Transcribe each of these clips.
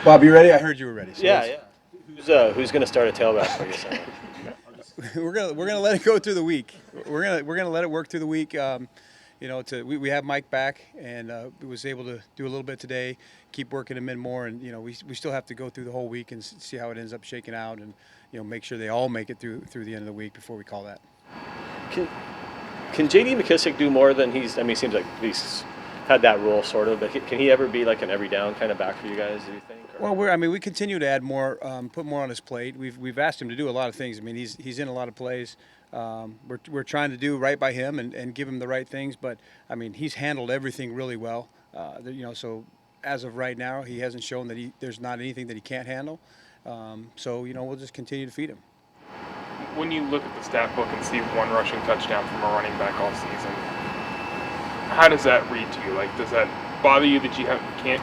Bob, you ready? I heard you were ready. So Yeah, yeah. Who's going to start a tailback for you Sunday? we're gonna let it go through the week. We're gonna let it work through the week. We have Mike back, and we was able to do a little bit today. Keep working him in more, and we still have to go through the whole week and see how it ends up shaking out, and make sure they all make it through the end of the week before we call that. Can can JD McKissick do more than he's? I mean, it seems like he's had that role sort of, but can he ever be like an every down kind of back for you guys? Do you think? Or? Well, we continue to add more, put more on his plate. We've asked him to do a lot of things. I mean, he's in a lot of plays. We're trying to do right by him and give him the right things. But I mean, he's handled everything really well. So as of right now, he hasn't shown that there's not anything that he can't handle. So we'll just continue to feed him. When you look at the stat book and see one rushing touchdown from a running back all season, how does that read to you? Like, does that bother you that can't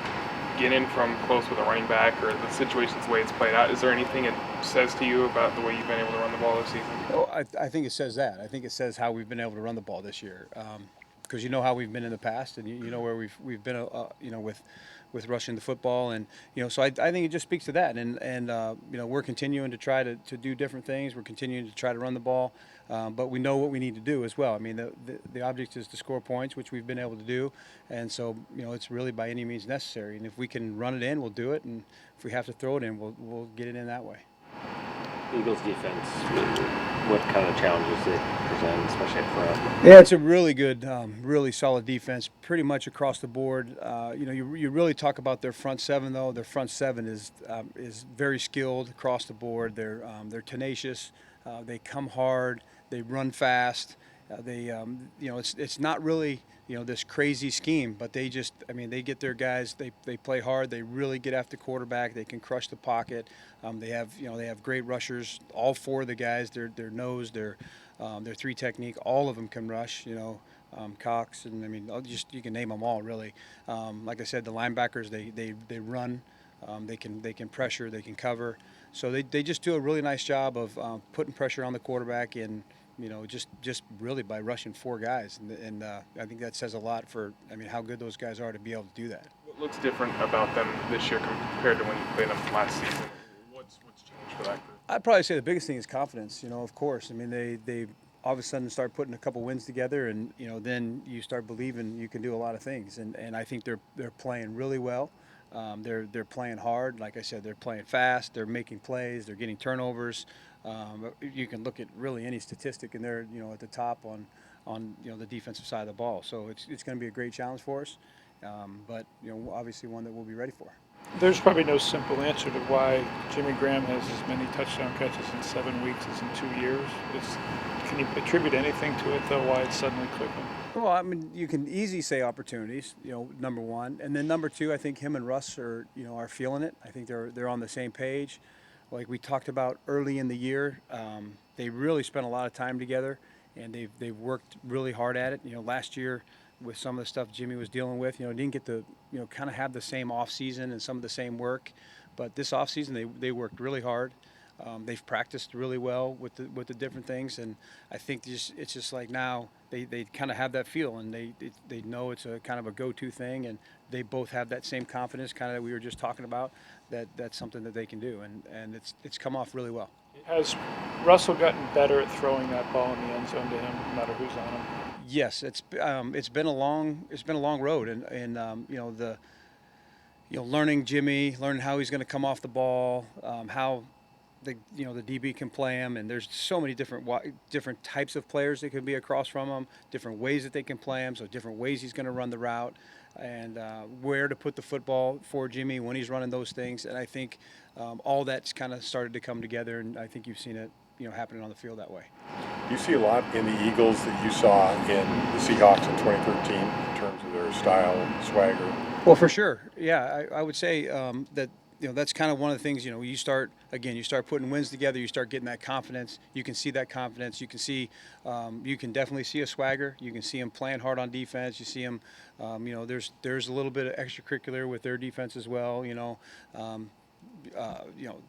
get in from close with a running back, or the situation's the way it's played out? Is there anything it says to you about the way you've been able to run the ball this season? Oh, I think it says that. I think it says how we've been able to run the ball this year. Because you know how we've been in the past, and you know where we've been, with rushing the football, and so I think it just speaks to that, and we're continuing to try to do different things. We're continuing to try to run the ball, but we know what we need to do as well. I mean, the object is to score points, which we've been able to do, and so it's really by any means necessary. And if we can run it in, we'll do it, and if we have to throw it in, we'll get it in that way. Eagles defense, what kind of challenges it present, especially up front? Yeah, it's a really good, really solid defense, pretty much across the board. You really talk about their front seven, though. Their front seven is very skilled across the board. They're tenacious. They come hard. They run fast. It's not really this crazy scheme, but they just, I mean, they get their guys. They play hard. They really get after quarterback. They can crush the pocket. They have great rushers. All four of the guys, their nose, their three technique, all of them can rush. Cox, and I mean, you can name them all really. Like I said, the linebackers, they run. They can pressure. They can cover. So they just do a really nice job of putting pressure on the quarterback, and just really by rushing four guys, and I think that says a lot for, I mean, how good those guys are to be able to do that. What looks different about them this year compared to when you played them last season? What's changed for that group? I'd probably say the biggest thing is confidence. Of course. I mean, they all of a sudden start putting a couple wins together, and then you start believing you can do a lot of things. And I think they're playing really well. They're playing hard. Like I said, they're playing fast. They're making plays. They're getting turnovers. You can look at really any statistic, and they're at the top on the defensive side of the ball. So it's going to be a great challenge for us, but obviously one that we'll be ready for. There's probably no simple answer to why Jimmy Graham has as many touchdown catches in 7 weeks as in 2 years. Can you attribute anything to it, though, why it's suddenly clicking? Well, I mean, you can easily say opportunities, number one. And then number two, I think him and Russ are feeling it. I think they're on the same page. Like we talked about early in the year, they really spent a lot of time together, and they've worked really hard at it. Last year with some of the stuff Jimmy was dealing with, didn't get to, kind of have the same off season and some of the same work. But this off season, they worked really hard. They've practiced really well with the different things, and I think it's just like now they kind of have that feel, and they know it's a kind of a go-to thing, and they both have that same confidence, kind of that we were just talking about. That's something that they can do, and it's come off really well. Has Russell gotten better at throwing that ball in the end zone to him, no matter who's on him? Yes, it's been a long road, and learning Jimmy, learning how he's going to come off the ball, how the DB can play him, and there's so many different types of players that can be across from him, different ways that they can play him, so different ways he's going to run the route, and where to put the football for Jimmy when he's running those things. And I think all that's kind of started to come together, and I think you've seen it happening on the field that way. Do you see a lot in the Eagles that you saw in the Seahawks in 2013 in terms of their style and swagger? Well, for sure, yeah. I would say that that's kind of one of the things. You start putting wins together. You start getting that confidence. You can see that confidence. You can definitely see a swagger. You can see them playing hard on defense. You see them. There's a little bit of extracurricular with their defense as well. The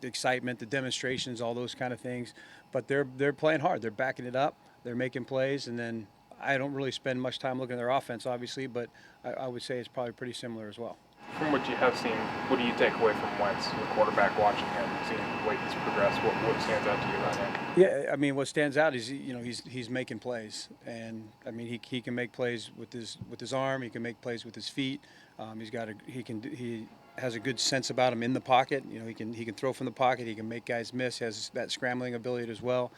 excitement, the demonstrations, all those kind of things. But they're playing hard. They're backing it up. They're making plays, and then I don't really spend much time looking at their offense, obviously, but I would say it's probably pretty similar as well. From what you have seen, what do you take away from Wentz, the quarterback, watching him, seeing the way he's progressed? What stands out to you about him? Yeah, I mean, what stands out is he's making plays, and I mean he can make plays with his arm. He can make plays with his feet. He has a good sense about him in the pocket. He can throw from the pocket. He can make guys miss. Has that scrambling ability as well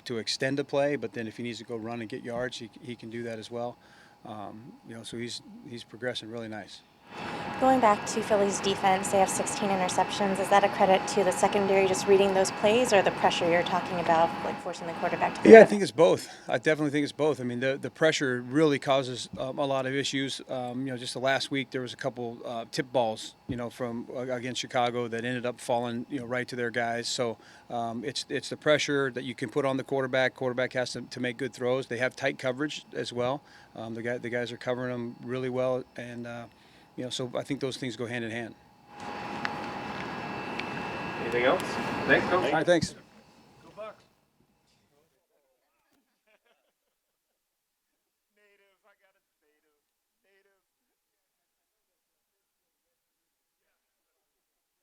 to extend a play. But then if he needs to go run and get yards, he can do that as well. So he's progressing really nice. Going back to Philly's defense, they have 16 interceptions. Is that a credit to the secondary just reading those plays, or the pressure you're talking about, like forcing the quarterback to? Yeah, I think it's both. I definitely think it's both. I mean, the pressure really causes a lot of issues. Just the last week there was a couple tip balls, from against Chicago that ended up falling, right to their guys. So it's the pressure that you can put on the quarterback. Quarterback has to make good throws. They have tight coverage as well. The guys are covering them really well, and so I think those things go hand in hand. Anything else? Thanks, Coach. All right, thanks.